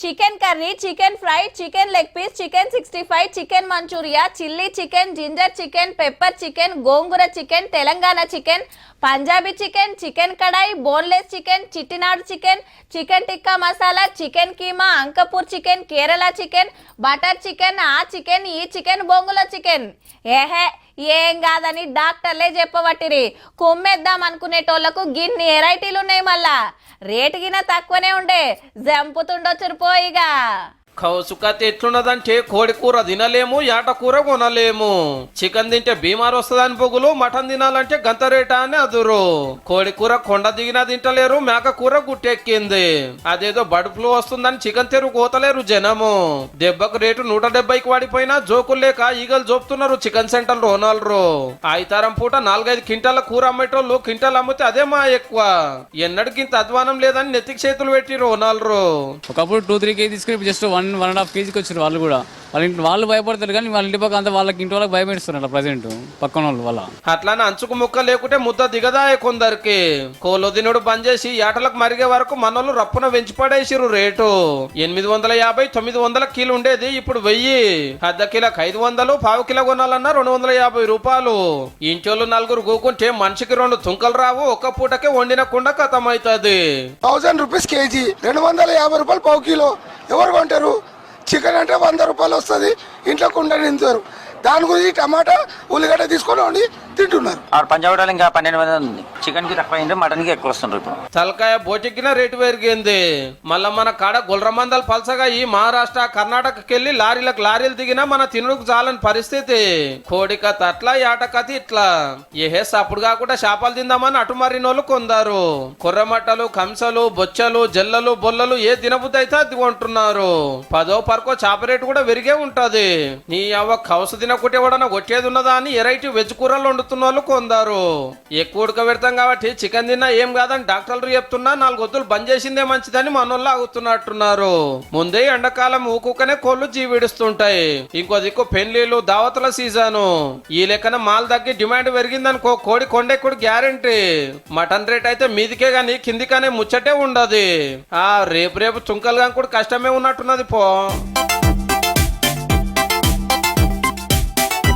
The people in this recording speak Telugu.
Chicken curry, chicken fry, chicken leg piece, chicken 65, chicken manchurian, chilli chicken, ginger chicken, pepper chicken, gongura chicken, Telangana chicken, Punjabi chicken, chicken kadai, boneless chicken, Chettinad chicken, chicken tikka masala, chicken keema, Ankapur chicken, Kerala chicken, బటర్ చికెన్, ఆ చికెన్, ఈ చికెన్, బొంగుల చికెన్. ఏహే ఏం కాదని డాక్టర్లే చెప్పబట్టిరి. కొమ్మేద్దాం అనుకునేటోళ్లకు గిన్ని వెరైటీలు ఉన్నాయి. మళ్ళా రేటు గిన తక్కువనే ఉండే, జంపుతుండొచ్చురు పోయిగా. కౌసుకత ఎట్లున్నదంటే కోడి కూర తినలేము, ఏట కూర కొనలేము. చికెన్ తింటే బీమారు వస్తుందని పొగులు, మటన్ తినాలంటే గంత రేటా అని అదురు. కోడి కూర కొండ దిగినా తింటలేరు, మేక కూర గుట్టెక్కింది. అదేదో బర్డ్ ఫ్లూ వస్తుందని చికెన్ తెరు కోతలేరు జనము. దెబ్బకు రేటు 170కి వాడిపోయినా జోకులు లేక ఈగలు జోపుతున్నారు చికెన్ సెంటర్ ఓనర్లు. ఆయితారం పూట 4-5 క్వింటాల కూర అమ్మేటోళ్ళు క్వింటాల్ అమ్మితే అదే మా ఎక్కువ. ఎన్నడికి ఇంత అధ్వానం లేదని నెత్తికి చేతులు పెట్టిరు ఓనర్లు. ఒకప్పుడు 2-3 కేజీ తీసుకుని జస్ట్ 1.5 కేజీకి వచ్చారు వాళ్ళు కూడా. వాళ్ళు భయపడతారు కానీ వాళ్ళ ఇంటి పక్క అంతా వాళ్ళకి ఇంటి వాళ్ళకి భయపెడుతున్నారు ప్రజెంట్ పక్కన వాళ్ళు వాళ్ళ. అట్లానే అంచుకు ముక్క లేకుంటే ముద్ద దిగదాయ కొందరికి. కోలో దినుడు బంద్ చేసి ఏటలకు మరిగే వరకు మనోళ్ళు రప్పున వెంచి పడేసిరు రేటు. 850-900 కిలో ఉండేది ఇప్పుడు 1000. అర్ధ కిలోకి 500, పావు కిలో కొనాలన్నా 250 రూపాయలు. ఇంటోళ్ళు 4 కూకుంటే మనిషికి 2 తుంకలు రావు, ఒక్క పూటకే వండిన కుండ ఖతం అవుతుంది. 1000 రూపీస్ కేజీ, 250 రూపాయలు పావు కిలో. ఎవరు కొంటారు? చికెన్ అంటే 100 రూపాయలు వస్తుంది, ఇంట్లో కుండ నింతారు. దాని గురించి టమాటా ఉల్లిగడ్డ తీసుకొని వండి తింటున్నారు. పంజాబ్ ఇంకా 1200 ఉంది. చికెన్ కి తక్కువ అయింది, మటన్ కి ఎక్కువ వస్తుండ్రు. ఇప్పుడు తలకాయ బోటికిన రేటు పెరిగింది. మళ్ళా మన కాడ గుల్రమందలు పలసగా ఈ మహారాష్ట్ర కర్ణాటకకి వెళ్ళి లారీలు దిగినా మన తినుడుకు చాలని పరిస్థితి. కోడి కథ అట్లా, ఏట కథ ఇట్లా. ఏహేస్ అప్పుడు కాకుండా చేపలు తిందామని అటు మరినోళ్ళు కొందారు. కుర్రమట్టలు, కంసలు, బొచ్చలు, జల్లలు, బొల్లలు ఏ దినబుద్ధి అయితే అది కొంటున్నారు. 10వ పరకో చేప రేటు కూడా పెరిగే ఉంటది. నీ అవ్వ కౌసు తినకుంటే ఎవడన్నా కొట్టేది ఉన్నదా అని ఎరైటీ వెజ్ కూరలు వండుతున్న వాళ్ళు కొందారు. ఎక్కువ ఉడకబెడతాం కాబట్టి చికెన్ తిన్నా ఏం కాదని డాక్టర్లు చెప్తున్నా 4 వద్దులు బంద్ చేసిందే మంచిదని మనోళ్ళు ఆగుతున్నట్టున్నారు. ముందే ఎండాకాలం ఊకుకనే కోళ్లు జీవిడుస్తుంటాయి. ఇంకో దిక్కు పెళ్లిళ్ళు, దావతుల సీజను. ఈ లెక్కన మాల్ తగ్గి డిమాండ్ పెరిగిందనుకో కోడి కొండెక్కుడు గ్యారెంటీ. మటన్ రేట్ అయితే మీదికే గాని కిందికనే ముచ్చటే ఉండదు. రేపు తుంకలుగా కూడా కష్టమే ఉన్నట్టున్నది పో.